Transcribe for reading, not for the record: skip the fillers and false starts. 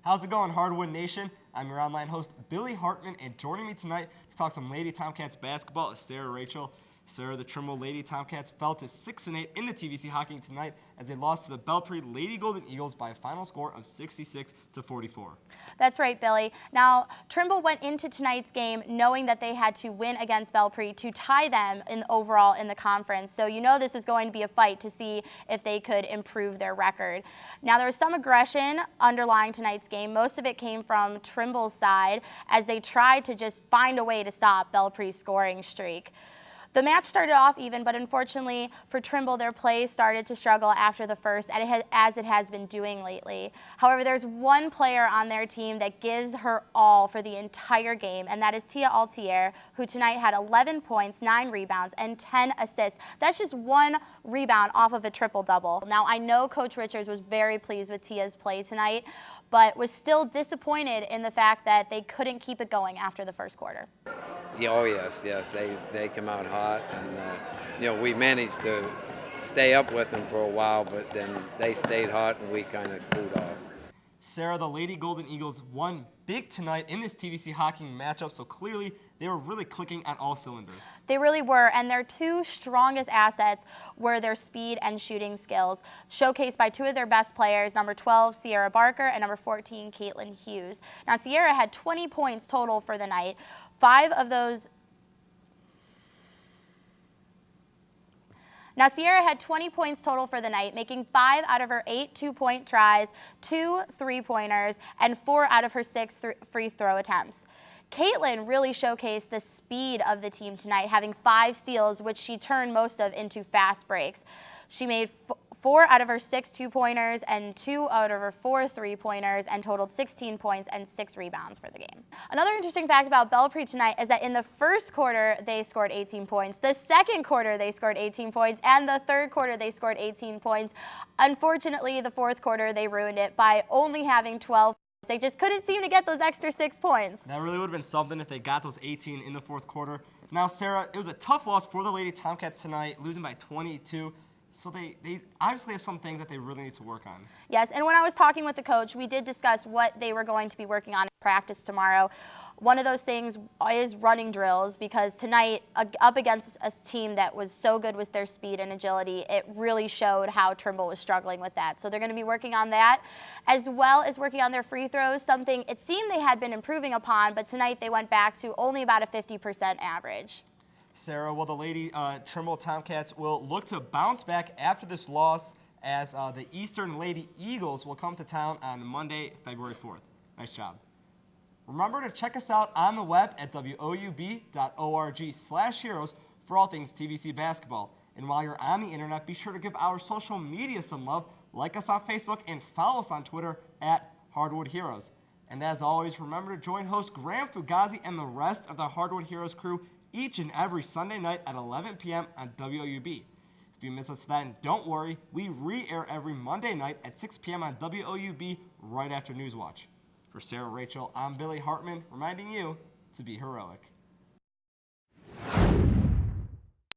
How's it going, Hardwood Nation? I'm your online host, Billy Hartman, and joining me tonight to talk some Lady Tomcats basketball is Sarah Rachel. Sarah, the Trimble Lady Tomcats fell to 6-8 in the TVC-Hocking tonight as they lost to the Belpre Lady Golden Eagles by a final score of 66-44. That's right, Billy. Now, Trimble went into tonight's game knowing that they had to win against Belpre to tie them overall in the conference. So you know this was going to be a fight to see if they could improve their record. Now, there was some aggression underlying tonight's game. Most of it came from Trimble's side as they tried to just find a way to stop Belpre's scoring streak. The match started off even, but unfortunately for Trimble, their play started to struggle after the first, as it has been doing lately. However, there's one player on their team that gives her all for the entire game, and that is Tia Altier, who tonight had 11 points, 9 rebounds, and 10 assists. That's just one rebound off of a triple-double. Now, I know Coach Richards was very pleased with Tia's play tonight, but was still disappointed in the fact that they couldn't keep it going after the first quarter. Yeah, oh yes, they come out hot, and we managed to stay up with them for a while, but then they stayed hot and we kind of cooled off. Sarah, the Lady Golden Eagles won big tonight in this TVC-Hocking matchup, so clearly they were really clicking on all cylinders. They really were, and their two strongest assets were their speed and shooting skills, showcased by two of their best players, number 12, Sierra Barker, and number 14, Caitlin Hughes. Now, Sierra had 20 points total for the night. 5 of those Now, Sierra had 20 points total for the night, making 5 out of her 8 two-point tries, 2 three-pointers, and 4 out of her 6 free throw attempts. Caitlin really showcased the speed of the team tonight, having 5 steals, which she turned most of into fast breaks. She made 4 out of her 6 two-pointers and 2 out of her 4 three-pointers and totaled 16 points and 6 rebounds for the game. Another interesting fact about Belpre tonight is that in the first quarter, they scored 18 points. The second quarter, they scored 18 points. And the third quarter, they scored 18 points. Unfortunately, the fourth quarter, they ruined it by only having 12 points. They just couldn't seem to get those extra 6 points. That really would have been something if they got those 18 in the fourth quarter. Now, Sarah, it was a tough loss for the Lady Tomcats tonight, losing by 22. So they obviously have some things that they really need to work on. Yes, and when I was talking with the coach, we did discuss what they were going to be working on in practice tomorrow. One of those things is running drills, because tonight, up against a team that was so good with their speed and agility, it really showed how Trimble was struggling with that. So they're going to be working on that, as well as working on their free throws, something it seemed they had been improving upon, but tonight they went back to only about a 50% average. Sarah, well, the Lady Trimble Tomcats will look to bounce back after this loss as the Eastern Lady Eagles will come to town on Monday, February 4th. Nice job. Remember to check us out on the web at woub.org/heroes for all things TVC basketball. And while you're on the internet, be sure to give our social media some love. Like us on Facebook and follow us on Twitter at Hardwood Heroes. And as always, remember to join host Graham Fugazi and the rest of the Hardwood Heroes crew each and every Sunday night at 11 p.m. on WOUB. If you miss us then, don't worry. We re-air every Monday night at 6 p.m. on WOUB right after Newswatch. For Sarah Rachel, I'm Billy Hartman, reminding you to be heroic.